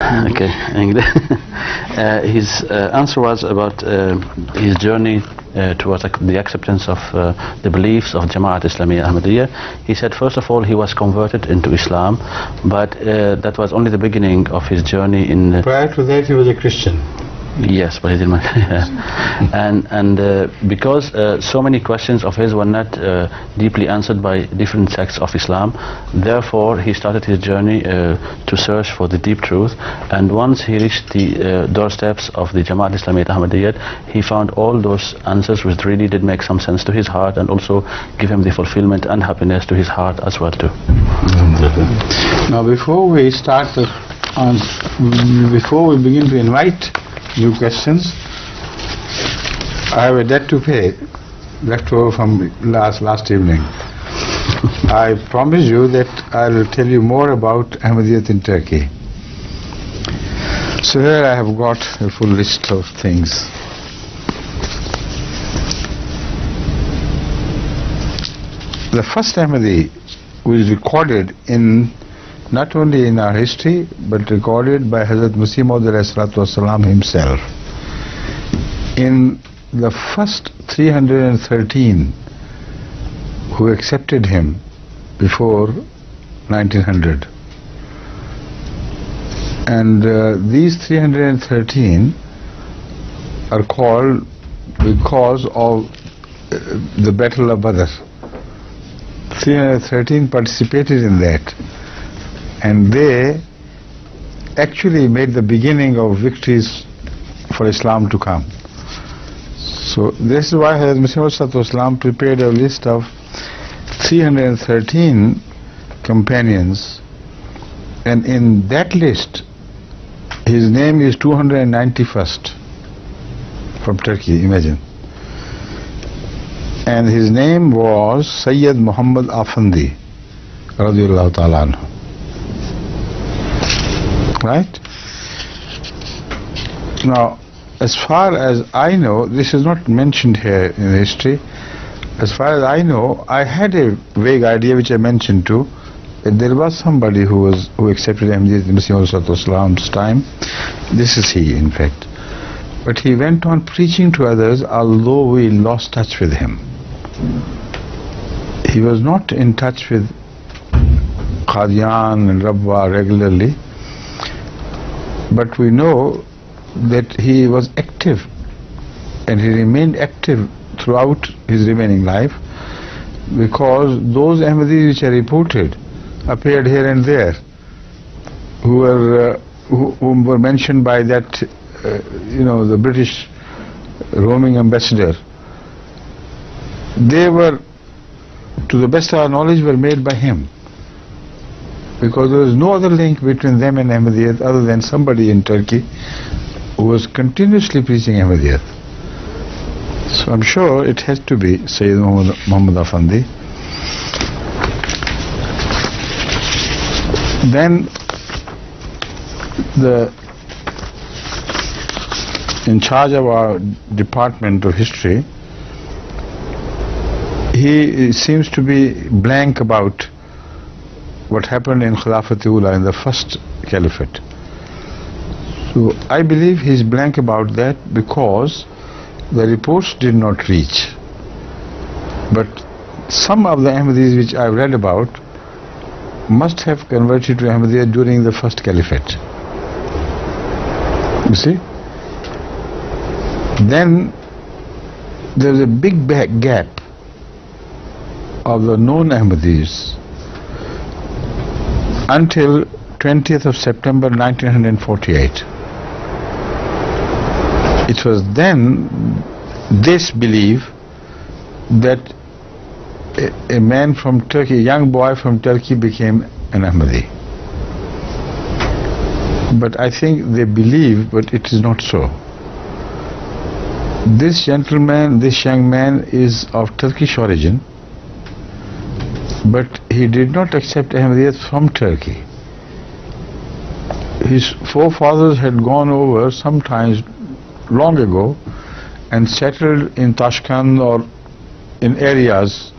Okay. His answer was about his journey towards the acceptance of the beliefs of Jamaat Islamiyya Ahmadiyya. He said first of all he was converted into Islam, but that was only the beginning of his journey in... Prior to that he was a Christian. Yes, but he didn't. And because so many questions of his were not deeply answered by different sects of Islam, therefore he started his journey to search for the deep truth. And once he reached the doorsteps of the Jamaat Islamiyya Ahmadiyyat, he found all those answers which really did make some sense to his heart and also give him the fulfillment and happiness to his heart as well too. Now before we start before we begin to invite new questions, I have a debt to pay left over from last evening. I promise you that I will tell you more about Ahmadiyyat in Turkey. So here I have got a full list of things. The first Ahmadi was recorded in not only in our history but recorded by Hazrat Masih Maud ﷺ himself. In the first 313 who accepted him before 1900, and these 313 are called because of the Battle of Badr. 313 participated in that, and they actually made the beginning of victories for Islam to come. So this is why Hazrat Masih prepared a list of 313 companions, and in that list his name is 291st from Turkey, imagine. And his name was Sayyid Muhammad Afandi radiyallahu ta'ala anhu. Right? Now, as far as I know, this is not mentioned here in history. As far as I know, I had a vague idea which I mentioned too, that there was somebody who accepted Ahmadiyyat in Masih's time. This is he, in fact. But he went on preaching to others, although we lost touch with him. He was not in touch with Qadian and Rabwa regularly, but we know that he was active, and he remained active throughout his remaining life, because those Ahmadis which are reported appeared here and there, who were mentioned by that the British roaming ambassador. They were, to the best of our knowledge, were made by him, because there was no other link between them and Ahmadiyyat other than somebody in Turkey who was continuously preaching Ahmadiyyat. So I'm sure it has to be Sayyid Muhammad Afandi. Then in charge of our department of history, he seems to be blank about what happened in Khilafat-ul-Ula, in the first caliphate. So I believe he's blank about that because the reports did not reach. But some of the Ahmadis which I've read about must have converted to Ahmadiyya during the first caliphate. You see? Then there's a big gap of the known Ahmadis until 20th of September 1948. It was then this belief that a man from Turkey, a young boy from Turkey, became an Ahmadi. But I think they believe, but it is not so. This gentleman, this young man is of Turkish origin, but he did not accept Ahmadiyyat from Turkey. His forefathers had gone over sometimes long ago and settled in Tashkent or in areas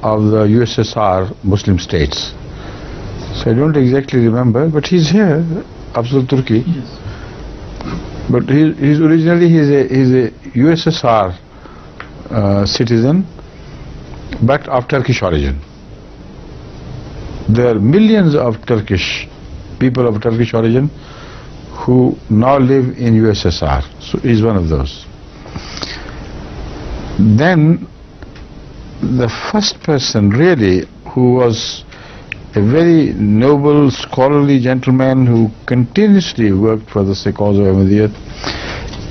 of the USSR Muslim states. So I don't exactly remember, but he's here Afzal Turki. Yes. But he's originally he's a USSR citizen, but of Turkish origin. There are millions of Turkish people of Turkish origin who now live in USSR. So he's one of those. Then the first person really who was a very noble, scholarly gentleman who continuously worked for the cause of Ahmadiyyat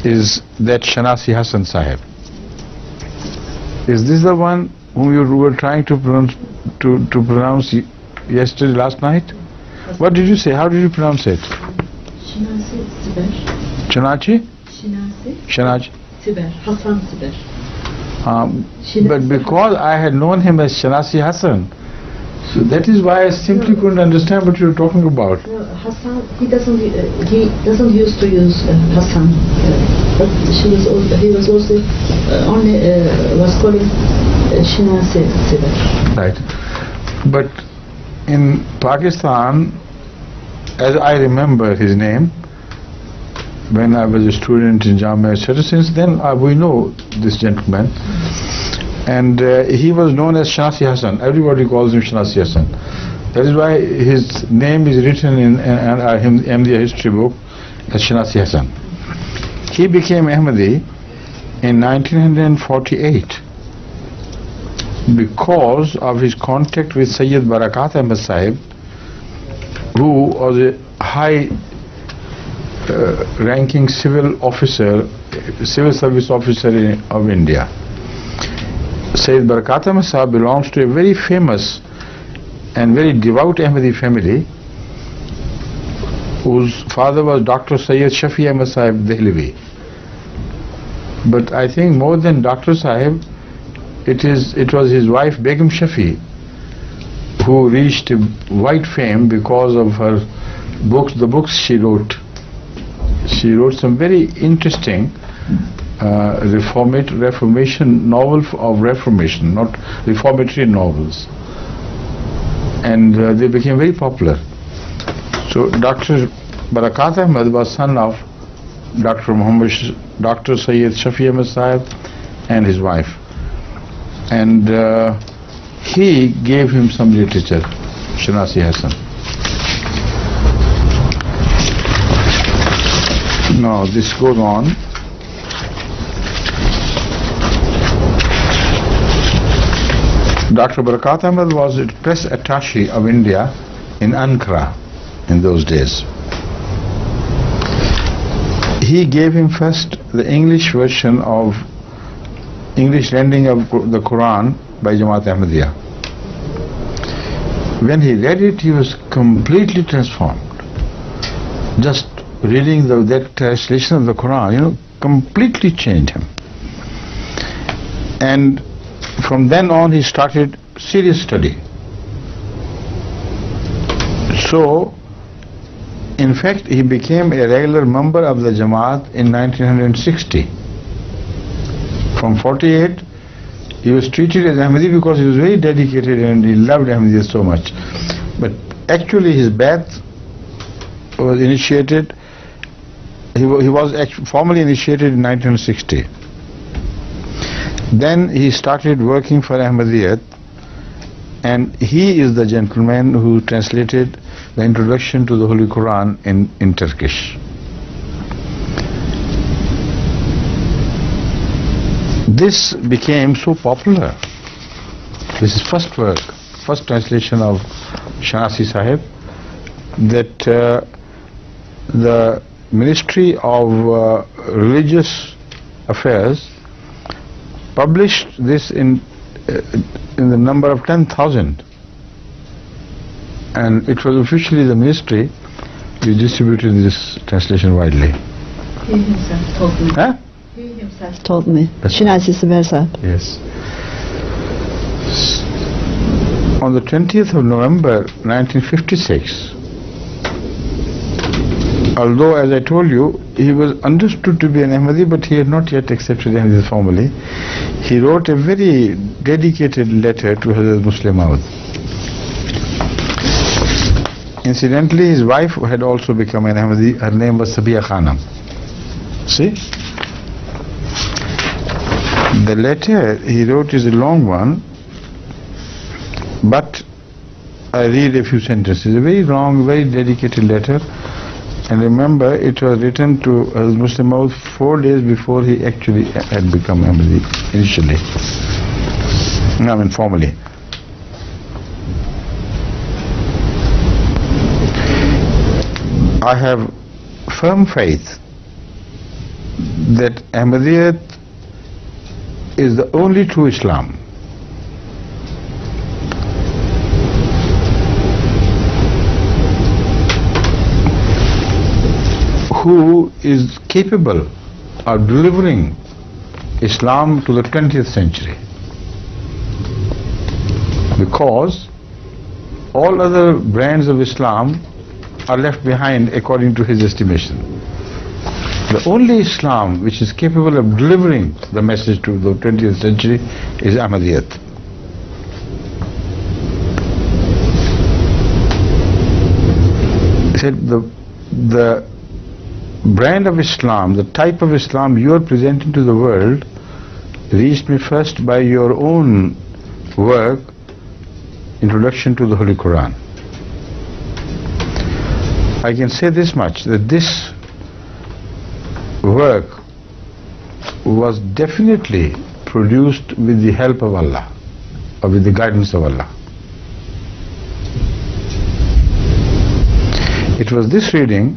is that Shanasi Hassan Sahib. Is this the one whom you were trying to pronounce yesterday, last night? What did you say? How did you pronounce it? Shanasi Siber. Chanachi? Shanasi Siber. Hassan Siber. But because I had known him as Shanasi Hassan, so that is why I simply couldn't understand what you were talking about. No, Hassan, he doesn't used to use Hassan, but he was also was calling Shanasi Siber. Right. But in Pakistan, as I remember his name, when I was a student in Jamia, etc., since then we know this gentleman, and he was known as Shanasi Hassan. Everybody calls him Shanasi Hassan. That is why his name is written in Ahmadiyya history book as Shanasi Hassan. He became Ahmadi in 1948 because of his contact with Sayyid Barakat Ahmad Sahib, who was a high ranking civil service officer of India. Sayyid Barakat Ahmad Sahib belongs to a very famous and very devout Ahmadi family whose father was Dr. Sayyid Shafi Ahmad Sahib Dehlavi. But I think more than Dr. Sahib, it was his wife Begum Shafi who reached wide fame because of her books, the books she wrote. She wrote some very interesting Reformation novel of Reformation, not reformatory novels, and they became very popular. So Dr. Barakat Ahmad was son of Dr. Sayyid Shafi Ahmad Sahib and his wife, and he gave him some literature, Shanasi Hassan. Now this goes on. Dr. Barakat Ahmad was a press attaché of India in Ankara in those days. He gave him first the English version of English rendering of the Quran by Jamaat Ahmadiyya. When he read it, he was completely transformed. Just reading that translation of the Quran, completely changed him. And from then on, he started serious study. So, in fact, he became a regular member of the Jamaat in 1960. From 48, he was treated as Ahmadi because he was very dedicated and he loved Ahmadiyya so much. But actually, his Bai'at was initiated. He was formally initiated in 1960. Then he started working for Ahmadiyyat, and he is the gentleman who translated the introduction to the Holy Quran in Turkish. This became so popular. This is first translation of Shanasi Sahib, that the Ministry of Religious Affairs published this in the number of 10,000, and it was officially the ministry who distributed this translation widely. He himself told me. Huh? He himself told me. Shanasi Sahib. Yes. On the 20th of November 1956, although, as I told you, he was understood to be an Ahmadi, but he had not yet accepted Ahmadiyya formally, he wrote a very dedicated letter to Hazrat Muslim Maud. Incidentally, his wife had also become an Ahmadi. Her name was Sabiya Khanam. See? The letter he wrote is a long one, but I read a few sentences. A very long, very dedicated letter. And remember, it was written to Muslim 4 days before he actually had become Ahmadi initially. I mean, formally. I have firm faith that Ahmadiyyat is the only true Islam. Who is capable of delivering Islam to the 20th century. Because all other brands of Islam are left behind according to his estimation. The only Islam which is capable of delivering the message to the 20th century is Ahmadiyyat. He said the brand of Islam, the type of Islam you are presenting to the world reached me first by your own work, Introduction to the Holy Quran. I can say this much, that this work was definitely produced with the help of Allah, or with the guidance of Allah. It was this reading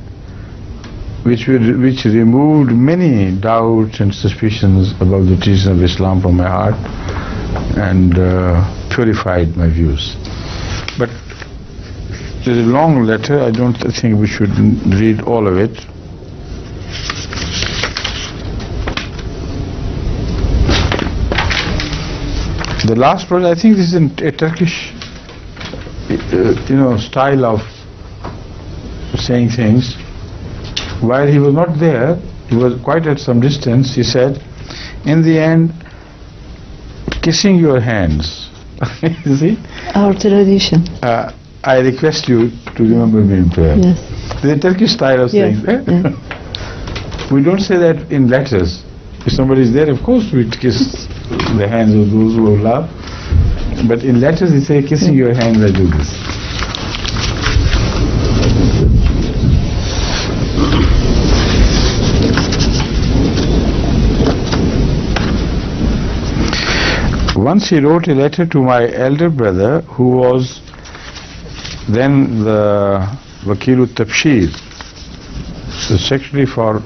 which removed many doubts and suspicions about the teaching of Islam from my heart and purified my views. But there's a long letter. I don't think we should read all of it. The last one, I think this is a Turkish style of saying things. While he was not there, he was quite at some distance, he said, in the end, kissing your hands. You see? Our tradition. I request you to remember me in prayer. Yes. There's a Turkish style of saying, Yeah. We don't say that in letters. If somebody is there, of course we kiss the hands of those who love. But in letters they say, kissing your hands, I do this. Once he wrote a letter to my elder brother, who was then the Wakil Tabshir, the secretary for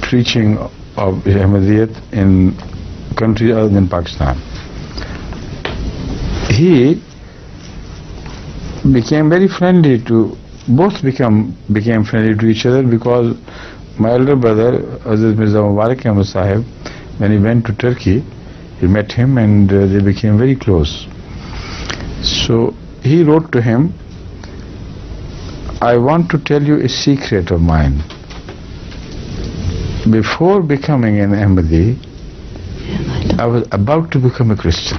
preaching of Ahmadiyyat in countries other than Pakistan. He became very friendly to, both became friendly to each other, because my elder brother, Hazrat Mirza Mubarak Ahmad Sahib, when he went to Turkey, he met him and they became very close. So he wrote to him, I want to tell you a secret of mine. Before becoming an Ahmadi, I was about to become a Christian.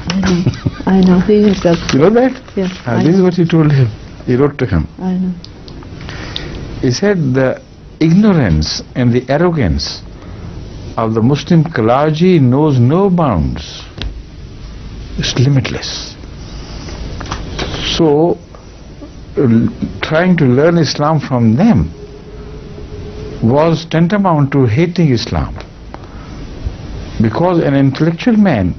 I know. He himself. You know that? Yeah. This is what he told him. He wrote to him. I know. He said the ignorance and the arrogance of the Muslim clergy knows no bounds. It's limitless. So, trying to learn Islam from them was tantamount to hating Islam, because an intellectual man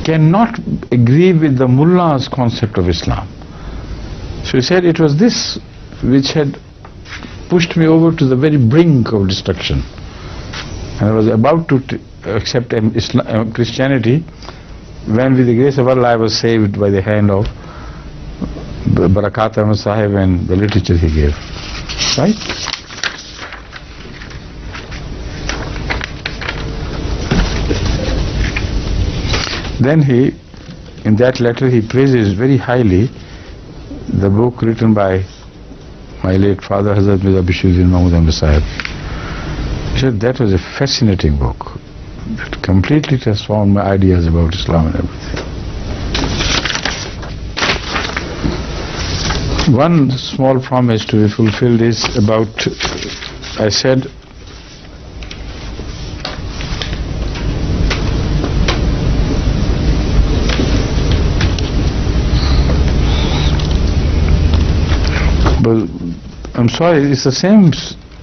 cannot agree with the mullah's concept of Islam. So he said it was this which had pushed me over to the very brink of destruction, and I was about to accept Christianity, when with the grace of Allah I was saved by the hand of Barakat Ahmad Sahib and the literature he gave. Right? Then he, in that letter, he praises very highly the book written by my late father, Hazrat Mirza Bishuddin Mahmud Ahmad Sahib. He said that was a fascinating book. It completely transformed my ideas about Islam and everything. One small promise to be fulfilled is about, I said, but I'm sorry, it's the same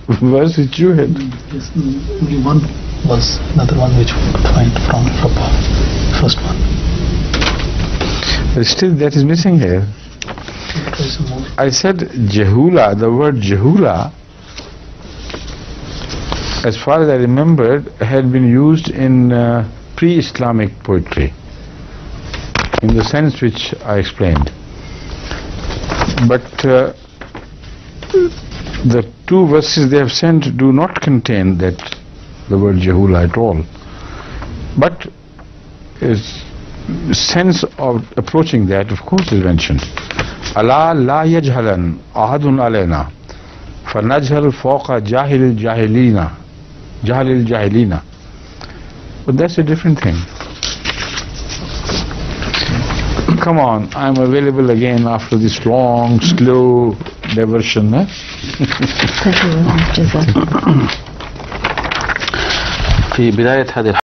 verse which you had. Yes, only one was another one which we could find from the first one. But still that is missing here. I said Jahula, the word Jahula, as far as I remembered, had been used in pre-Islamic poetry, in the sense which I explained. But the two verses they have sent do not contain that, the word Jahula at all. But is sense of approaching that, of course, is mentioned. Allah la yajhalan ahadun alayna fanajhal fawqa jahil jahilina. But that's a different thing. Come on, I'm available again after this long, slow diversion. Thank you very much, Jazakallah. في بداية هذه